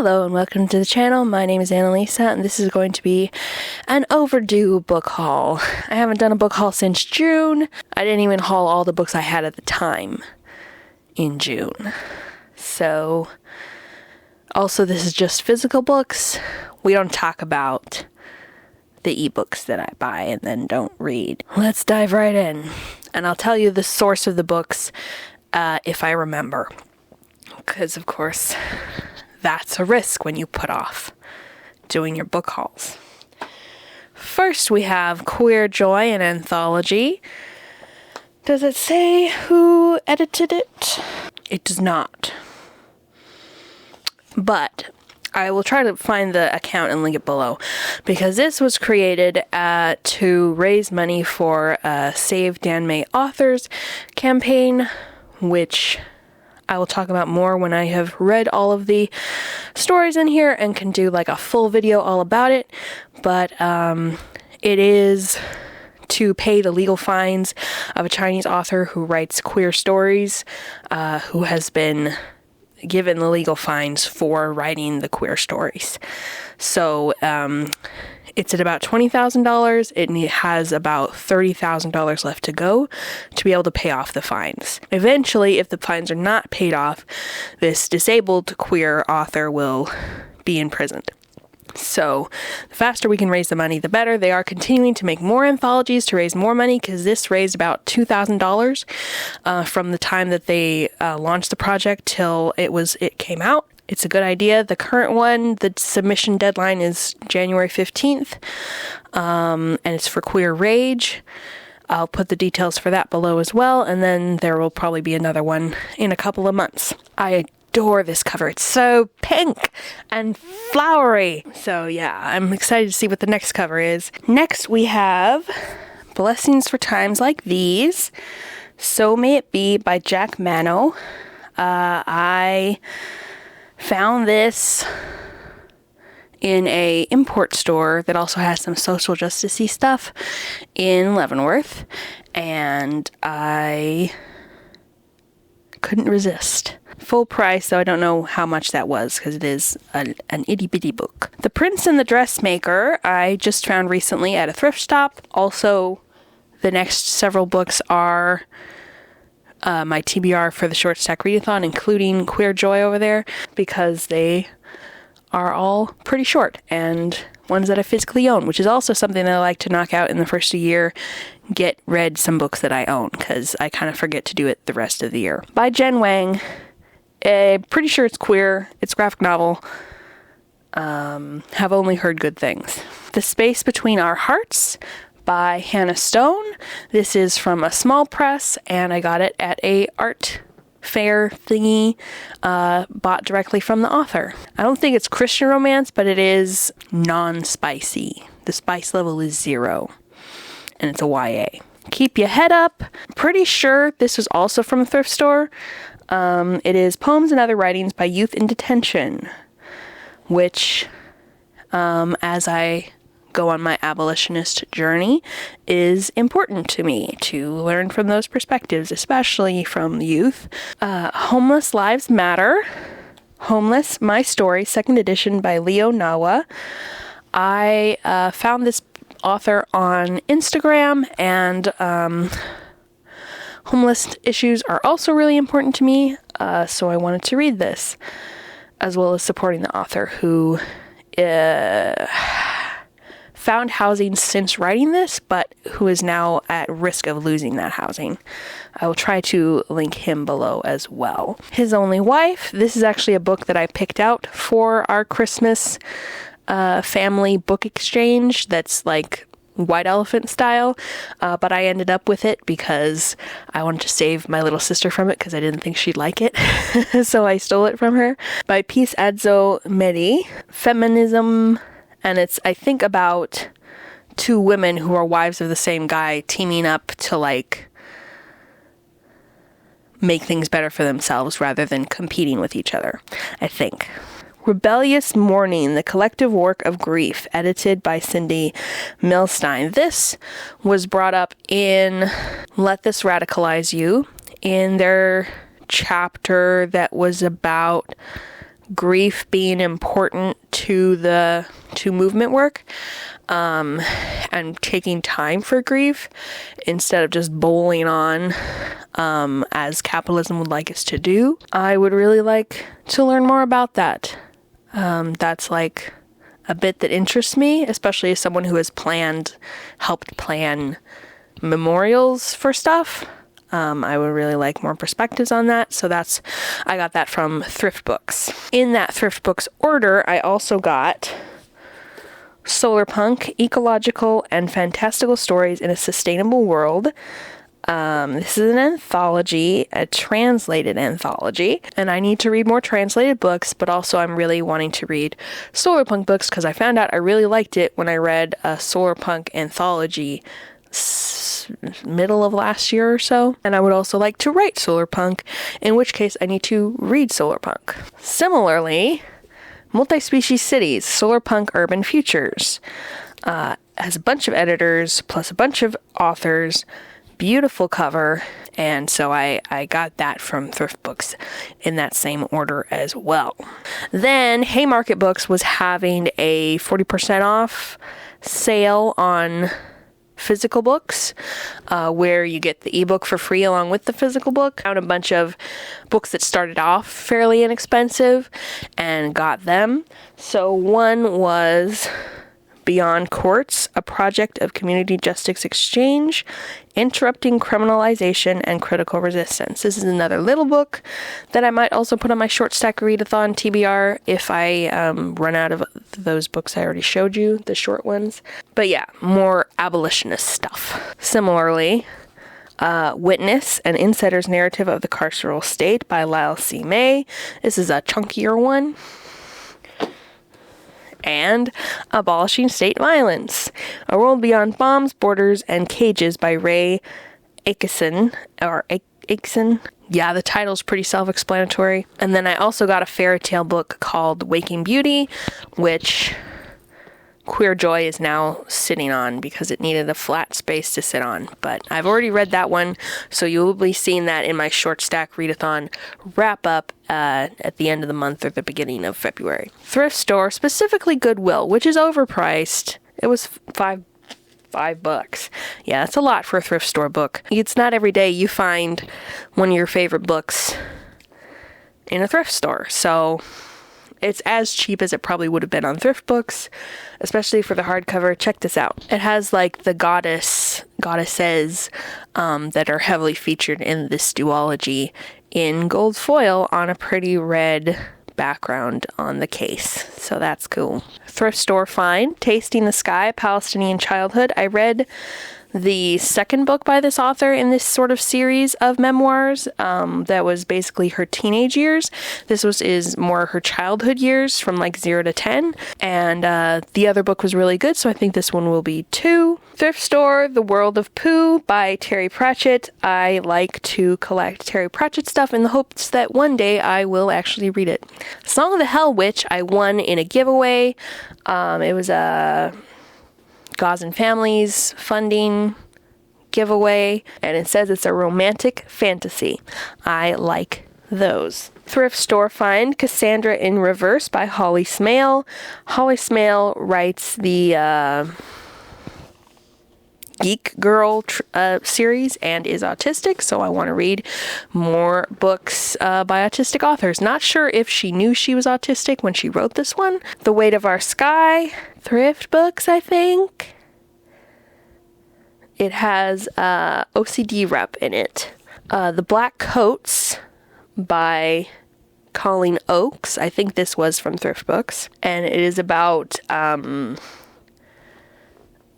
Hello and welcome to the channel. My name is Annalisa and this is going to be an overdue book haul. I haven't done a book haul since June. I didn't even haul all the books I had at the time in June. So, also this is just physical books. We don't talk about the ebooks that I buy and then don't read. Let's dive right in. And I'll tell you the source of the books if I remember. Because of course, that's a risk when you put off doing your book hauls. First, we have Queer Joy, an anthology. Does it say who edited it? It does not. But I will try to find the account and link it below, because this was created to raise money for a Save Dan May Authors campaign, which I will talk about more when I have read all of the stories in here and can do like a full video all about it. But it is to pay the legal fines of a Chinese author who writes queer stories, who has been given the legal fines for writing the queer stories. So it's at about $20,000. It has about $30,000 left to go to be able to pay off the fines. Eventually, if the fines are not paid off, this disabled queer author will be imprisoned. So the faster we can raise the money, the better. They are continuing to make more anthologies to raise more money, because this raised about $2,000 from the time that they launched the project till it came out. It's a good idea. The current one, the submission deadline is January 15th, and it's for Queer Rage. I'll put the details for that below as well, and then there will probably be another one in a couple of months. I adore this cover. It's so pink and flowery. So yeah, I'm excited to see what the next cover is. Next we have Blessings for Times Like These, So May It Be by Jack Mano. I found this in a import store that also has some social justice-y stuff in Leavenworth, and I couldn't resist. Full price, so I don't know how much that was, because it is an itty-bitty book. The Prince and the Dressmaker, I just found recently at a thrift stop. Also, the next several books are my TBR for the Short Stack Readathon, including Queer Joy over there, because they are all pretty short and ones that I physically own, which is also something that I like to knock out in the first year, read some books that I own, because I kind of forget to do it the rest of the year. By Jen Wang, pretty sure it's queer, it's graphic novel, have only heard good things. The Space Between Our Hearts by Hannah Stone. This is from a small press, and I got it at a art fair thingy, bought directly from the author. I don't think it's Christian romance, but it is non-spicy. The spice level is 0, and it's a YA. Keep Your Head Up. Pretty sure this was also from a thrift store. It is Poems and Other Writings by Youth in Detention, which, as I go on my abolitionist journey, is important to me to learn from those perspectives, especially from youth. Homeless Lives Matter. Homeless, My Story, 2nd edition by Leo Nawa. I found this author on Instagram, and homeless issues are also really important to me, so I wanted to read this, as well as supporting the author, who found housing since writing this, but who is now at risk of losing that housing. I will try to link him below as well. His Only Wife. This is actually a book that I picked out for our Christmas family book exchange that's like White Elephant style, but I ended up with it because I wanted to save my little sister from it, because I didn't think she'd like it. So I stole it from her. By Peace Adzo Medi. Feminism. And it's, I think, about 2 women who are wives of the same guy teaming up to, like, make things better for themselves rather than competing with each other, I think. Rebellious Mourning, The Collective Work of Grief, edited by Cindy Milstein. This was brought up in Let This Radicalize You, in their chapter that was about grief being important to movement work, and taking time for grief instead of just bowling on, as capitalism would like us to do. I would really like to learn more about that. That's like a bit that interests me, especially as someone who has helped plan memorials for stuff. I would really like more perspectives on that. So I got that from Thrift Books. In that Thrift Books order, I also got Solarpunk, Ecological and Fantastical Stories in a Sustainable World. This is an anthology, a translated anthology, and I need to read more translated books, but also I'm really wanting to read Solarpunk books because I found out I really liked it when I read a Solarpunk anthology middle of last year or so, and I would also like to write Solarpunk, in which case I need to read Solarpunk. Similarly, Multi-Species Cities, Solarpunk Urban Futures, has a bunch of editors plus a bunch of authors, beautiful cover, and so I got that from Thrift Books in that same order as well. Then Haymarket Books was having a 40% off sale on physical books, where you get the ebook for free along with the physical book. Found a bunch of books that started off fairly inexpensive and got them. So one was Beyond Courts, a project of community justice exchange, interrupting criminalization and critical resistance. This is another little book that I might also put on my short stack readathon TBR if I run out of those books I already showed you, the short ones. But yeah, more abolitionist stuff. Similarly, Witness, an insider's narrative of the carceral state by Lyle C. May. This is a chunkier one. And Abolishing State Violence, A World Beyond Bombs, Borders, and Cages by Ray Akeson, Yeah, the title's pretty self-explanatory. And then I also got a fairy tale book called Waking Beauty, which Queer Joy is now sitting on because it needed a flat space to sit on. But I've already read that one, so you'll be seeing that in my short stack readathon wrap up at the end of the month or the beginning of February. Thrift store, specifically Goodwill, which is overpriced. It was $5. Yeah, that's a lot for a thrift store book. It's not every day you find one of your favorite books in a thrift store, so it's as cheap as it probably would have been on Thrift Books, especially for the hardcover. Check this out. It has like the goddesses that are heavily featured in this duology in gold foil on a pretty red background on the case. So that's cool. Thrift store find, Tasting the Sky, Palestinian Childhood. I read the second book by this author in this sort of series of memoirs that was basically her teenage years. This is more her childhood years from like 0 to 10, and the other book was really good, so I think this one will be too. Thrift store, The World of Pooh by Terry Pratchett. I like to collect Terry Pratchett stuff in the hopes that one day I will actually read it. Song of the Hell Witch I won in a giveaway. It was a Gauze and Families funding giveaway, and it says it's a romantic fantasy. I like those. Thrift store find, Cassandra in Reverse by Holly Smale. Holly Smale writes the Geek Girl series and is autistic, so I want to read more books by autistic authors. Not sure if she knew she was autistic when she wrote this one. The Weight of Our Sky, Thrift Books, I think. It has OCD rep in it. The Black Coats by Colleen Oakes. I think this was from Thrift Books. And it is about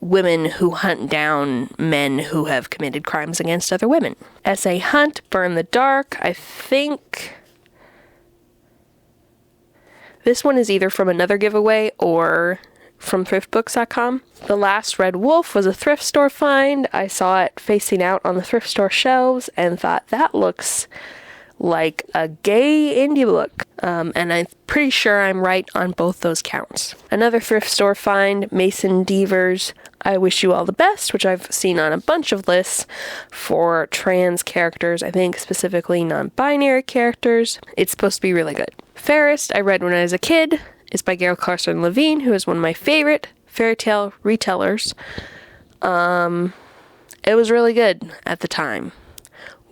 women who hunt down men who have committed crimes against other women. S.A. Hunt, Burn the Dark. I think this one is either from another giveaway or from thriftbooks.com. The Last Red Wolf was a thrift store find. I saw it facing out on the thrift store shelves and thought that looks like a gay indie book. And I'm pretty sure I'm right on both those counts. Another thrift store find, Mason Deaver's I Wish You All the Best, which I've seen on a bunch of lists for trans characters, I think specifically non-binary characters. It's supposed to be really good. Fairest, I read when I was a kid, is by Gail Carson Levine, who is one of my favorite fairy tale retellers. It was really good at the time.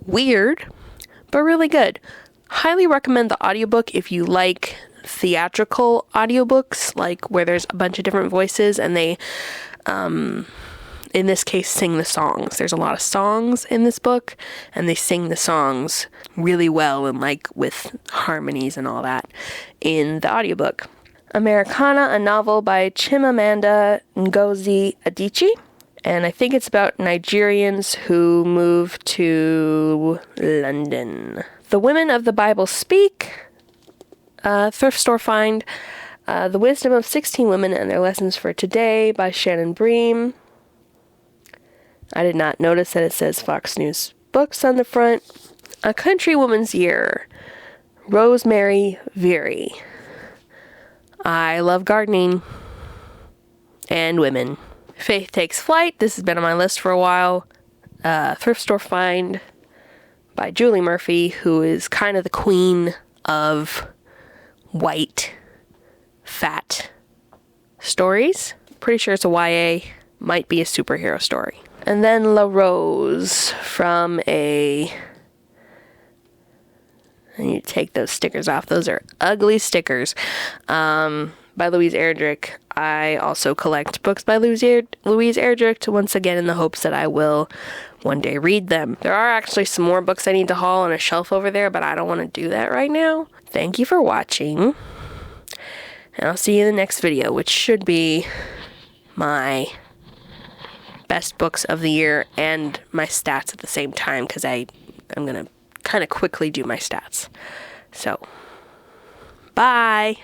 Weird, but really good. Highly recommend the audiobook if you like theatrical audiobooks, like where there's a bunch of different voices and they, in this case, sing the songs. There's a lot of songs in this book, and they sing the songs really well and like with harmonies and all that in the audiobook. Americana, a novel by Chimamanda Ngozi Adichie. And I think it's about Nigerians who move to London. The Women of the Bible Speak, thrift store find, The Wisdom of 16 Women and Their Lessons for Today by Shannon Bream. I did not notice that it says Fox News Books on the front. A Country Woman's Year, Rosemary Veary. I love gardening and women. Faith Takes Flight. This has been on my list for a while. Thrift store find by Julie Murphy, who is kind of the queen of white, fat stories. Pretty sure it's a YA. Might be a superhero story. And then La Rose from I need to take those stickers off. Those are ugly stickers. By Louise Erdrich. I also collect books by Louise Erdrich, once again in the hopes that I will one day read them. There are actually some more books I need to haul on a shelf over there, but I don't want to do that right now. Thank you for watching, and I'll see you in the next video, which should be my best books of the year and my stats at the same time, because I'm going to kind of quickly do my stats. So, bye!